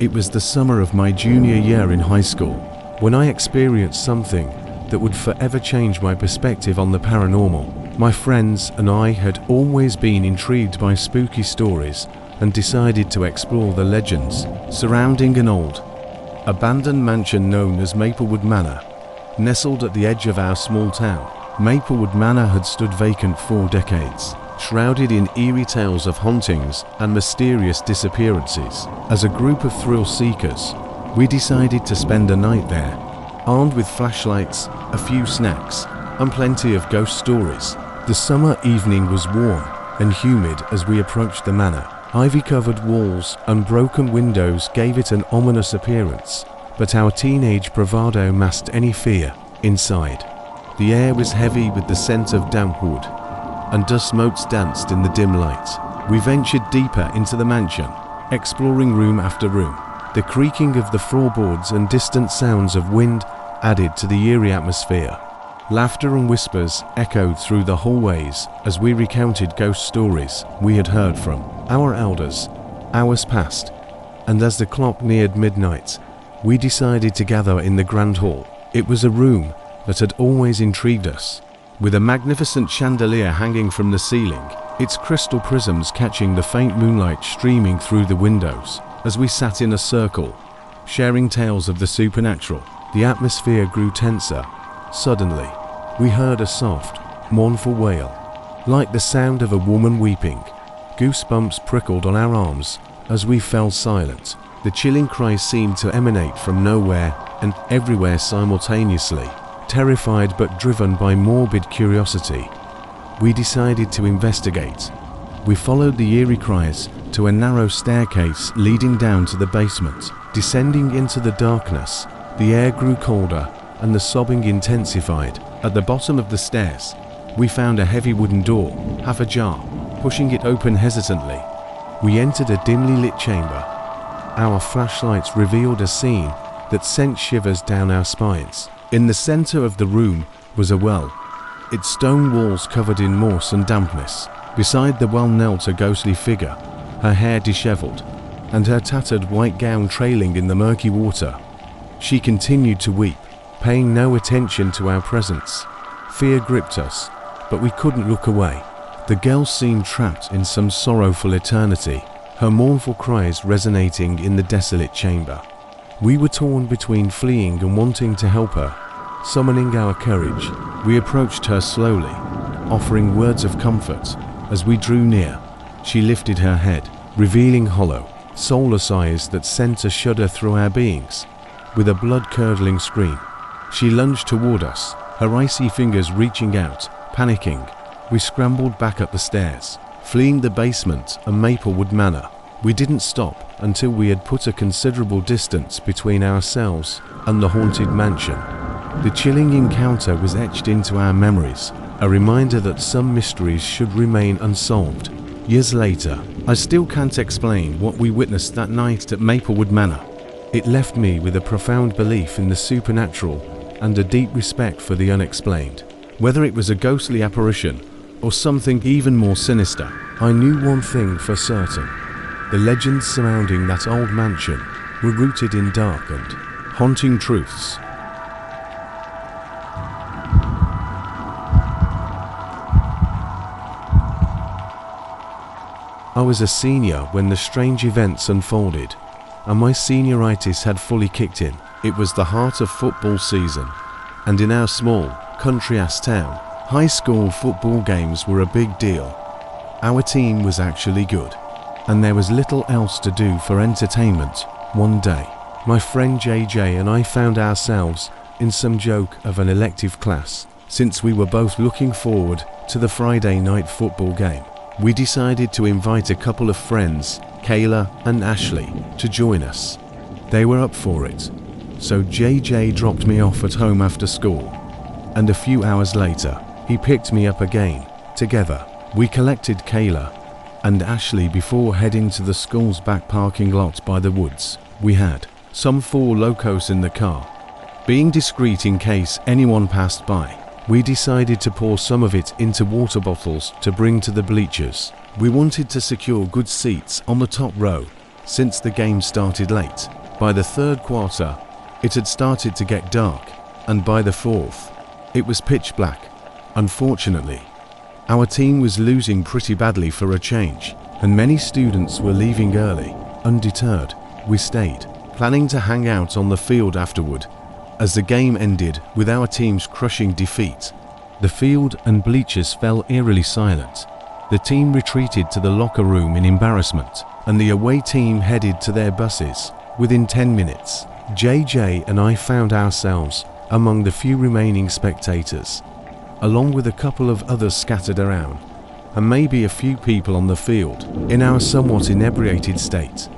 It was the summer of my junior year in high school, when I experienced something that would forever change my perspective on the paranormal. My friends and I had always been intrigued by spooky stories and decided to explore the legends surrounding an old, abandoned mansion known as Maplewood Manor. Nestled at the edge of our small town, Maplewood Manor had stood vacant for decades, shrouded in eerie tales of hauntings and mysterious disappearances. As a group of thrill-seekers, we decided to spend a night there, armed with flashlights, a few snacks, and plenty of ghost stories. The summer evening was warm and humid as we approached the manor. Ivy-covered walls and broken windows gave it an ominous appearance, but our teenage bravado masked any fear inside. The air was heavy with the scent of damp wood, and dust motes danced in the dim light. We ventured deeper into the mansion, exploring room after room. The creaking of the floorboards and distant sounds of wind added to the eerie atmosphere. Laughter and whispers echoed through the hallways as we recounted ghost stories we had heard from our elders. Hours passed, and as the clock neared midnight, we decided to gather in the grand hall. It was a room that had always intrigued us, with a magnificent chandelier hanging from the ceiling, its crystal prisms catching the faint moonlight streaming through the windows. As we sat in a circle, sharing tales of the supernatural, the atmosphere grew tenser. Suddenly, we heard a soft, mournful wail, like the sound of a woman weeping. Goosebumps prickled on our arms as we fell silent. The chilling cry seemed to emanate from nowhere and everywhere simultaneously. Terrified but driven by morbid curiosity, we decided to investigate. We followed the eerie cries to a narrow staircase leading down to the basement. Descending into the darkness, the air grew colder and the sobbing intensified. At the bottom of the stairs, we found a heavy wooden door, half ajar. Pushing it open hesitantly, we entered a dimly lit chamber. Our flashlights revealed a scene that sent shivers down our spines. In the center of the room was a well, its stone walls covered in moss and dampness. Beside the well knelt a ghostly figure, her hair disheveled, and her tattered white gown trailing in the murky water. She continued to weep, paying no attention to our presence. Fear gripped us, but we couldn't look away. The girl seemed trapped in some sorrowful eternity, her mournful cries resonating in the desolate chamber. We were torn between fleeing and wanting to help her. Summoning our courage, we approached her slowly, offering words of comfort. As we drew near, she lifted her head, revealing hollow, soulless eyes that sent a shudder through our beings. With a blood-curdling scream, she lunged toward us, her icy fingers reaching out. Panicking, we scrambled back up the stairs, fleeing the basement and Maplewood Manor. We didn't stop until we had put a considerable distance between ourselves and the haunted mansion. The chilling encounter was etched into our memories, a reminder that some mysteries should remain unsolved. Years later, I still can't explain what we witnessed that night at Maplewood Manor. It left me with a profound belief in the supernatural and a deep respect for the unexplained. Whether it was a ghostly apparition or something even more sinister, I knew one thing for certain. The legends surrounding that old mansion were rooted in dark and haunting truths. I was a senior when the strange events unfolded, and my senioritis had fully kicked in. It was the heart of football season, and in our small, country-ass town, high school football games were a big deal. Our team was actually good, and there was little else to do for entertainment. One day, my friend JJ and I found ourselves in some joke of an elective class. Since we were both looking forward to the Friday night football game, we decided to invite a couple of friends, Kayla and Ashley, to join us. They were up for it, so JJ dropped me off at home after school, and a few hours later, he picked me up again. Together, we collected Kayla and Ashley before heading to the school's back parking lot by the woods. We had some 4 locos in the car. Being discreet in case anyone passed by, we decided to pour some of it into water bottles to bring to the bleachers. We wanted to secure good seats on the top row since the game started late. By the third quarter, it had started to get dark, and by the fourth, it was pitch black. Unfortunately, our team was losing pretty badly for a change, and many students were leaving early. Undeterred, we stayed, planning to hang out on the field afterward. As the game ended with our team's crushing defeat, the field and bleachers fell eerily silent. The team retreated to the locker room in embarrassment, and the away team headed to their buses. Within 10 minutes, JJ and I found ourselves among the few remaining spectators, along with a couple of others scattered around, and maybe a few people on the field. In our somewhat inebriated state,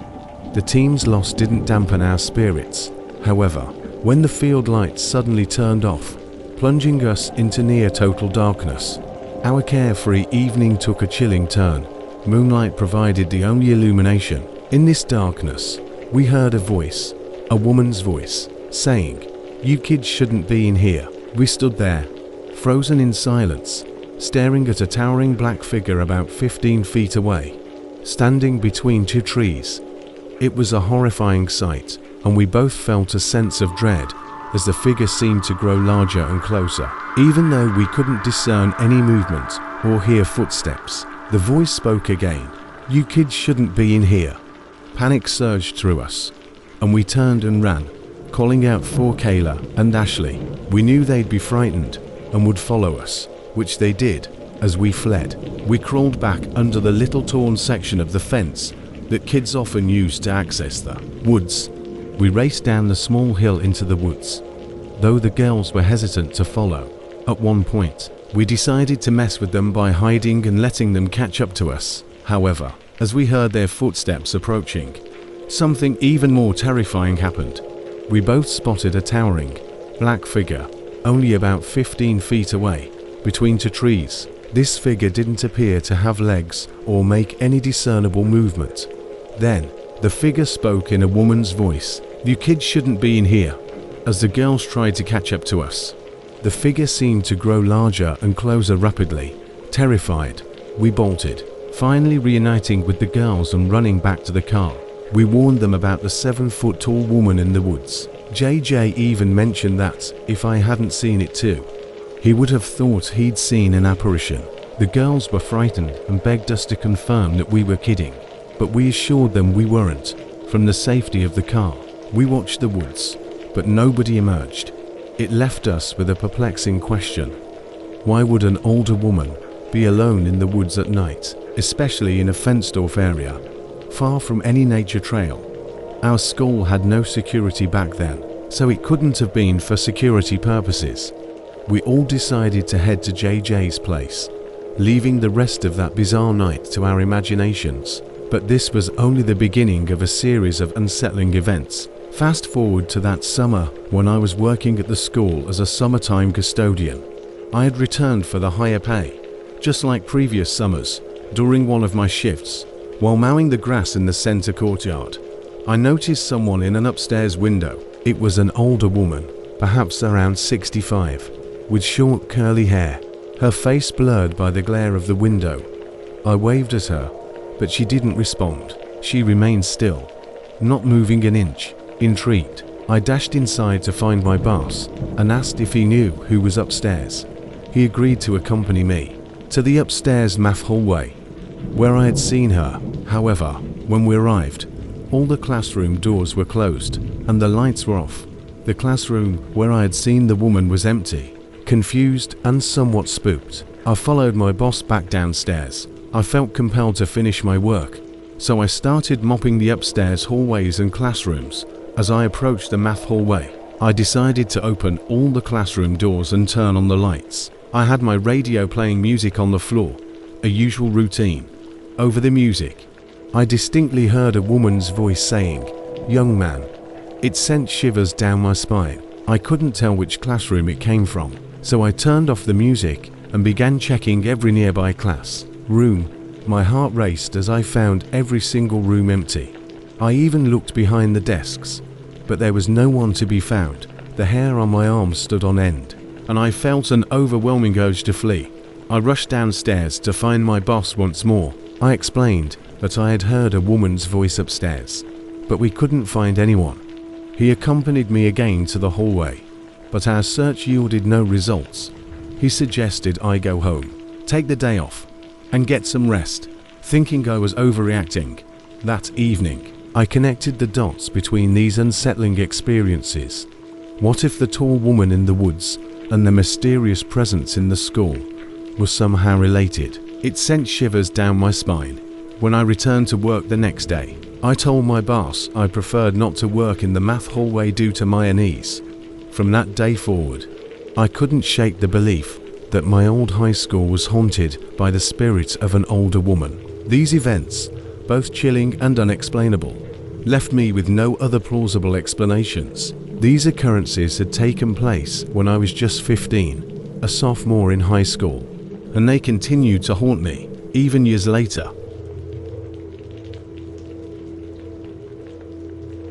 the team's loss didn't dampen our spirits. However, when the field lights suddenly turned off, plunging us into near total darkness, our carefree evening took a chilling turn. Moonlight provided the only illumination. In this darkness, we heard a voice, a woman's voice, saying, "You kids shouldn't be in here." We stood there, frozen in silence, staring at a towering black figure about 15 feet away, standing between two trees. It was a horrifying sight, and we both felt a sense of dread as the figure seemed to grow larger and closer. Even though we couldn't discern any movement or hear footsteps, the voice spoke again. "You kids shouldn't be in here." Panic surged through us, and we turned and ran, calling out for Kayla and Ashley. We knew they'd be frightened and would follow us, which they did. As we fled, we crawled back under the little torn section of the fence that kids often use to access the woods. We raced down the small hill into the woods, though the girls were hesitant to follow. At one point, we decided to mess with them by hiding and letting them catch up to us. However, as we heard their footsteps approaching, something even more terrifying happened. We both spotted a towering, black figure, only about 15 feet away, between two trees. This figure didn't appear to have legs or make any discernible movement. Then, the figure spoke in a woman's voice, "You kids shouldn't be in here." As the girls tried to catch up to us, the figure seemed to grow larger and closer rapidly. Terrified, we bolted, finally reuniting with the girls and running back to the car. We warned them about the 7-foot-tall woman in the woods. JJ even mentioned that, if I hadn't seen it too, he would have thought he'd seen an apparition. The girls were frightened and begged us to confirm that we were kidding, but we assured them we weren't. From the safety of the car, we watched the woods, but nobody emerged. It left us with a perplexing question. Why would an older woman be alone in the woods at night, especially in a fenced-off area, far from any nature trail? Our school had no security back then, so it couldn't have been for security purposes. We all decided to head to JJ's place, leaving the rest of that bizarre night to our imaginations. But this was only the beginning of a series of unsettling events. Fast forward to that summer when I was working at the school as a summertime custodian. I had returned for the higher pay. Just like previous summers, during one of my shifts, while mowing the grass in the center courtyard, I noticed someone in an upstairs window. It was an older woman, perhaps around 65, with short curly hair, her face blurred by the glare of the window. I waved at her, but she didn't respond. She remained still, not moving an inch. Intrigued, I dashed inside to find my boss and asked if he knew who was upstairs. He agreed to accompany me to the upstairs math hallway, where I had seen her. However, when we arrived, all the classroom doors were closed and the lights were off. The classroom where I had seen the woman was empty. Confused and somewhat spooked, I followed my boss back downstairs. I felt compelled to finish my work, so I started mopping the upstairs hallways and classrooms. As I approached the math hallway, I decided to open all the classroom doors and turn on the lights. I had my radio playing music on the floor, a usual routine. Over the music, I distinctly heard a woman's voice saying, "Young man." It sent shivers down my spine. I couldn't tell which classroom it came from, so I turned off the music and began checking every nearby class room. My heart raced as I found every single room empty. I even looked behind the desks, but there was no one to be found. The hair on my arms stood on end, and I felt an overwhelming urge to flee. I rushed downstairs to find my boss once more. I explained that I had heard a woman's voice upstairs, but we couldn't find anyone. He accompanied me again to the hallway, but our search yielded no results. He suggested I go home, take the day off, and get some rest. Thinking I was overreacting, that evening, I connected the dots between these unsettling experiences. What if the tall woman in the woods and the mysterious presence in the school were somehow related? It sent shivers down my spine. When I returned to work the next day, I told my boss I preferred not to work in the math hallway due to my unease. From that day forward, I couldn't shake the belief that my old high school was haunted by the spirit of an older woman. These events, both chilling and unexplainable, left me with no other plausible explanations. These occurrences had taken place when I was just 15, a sophomore in high school, and they continued to haunt me, even years later.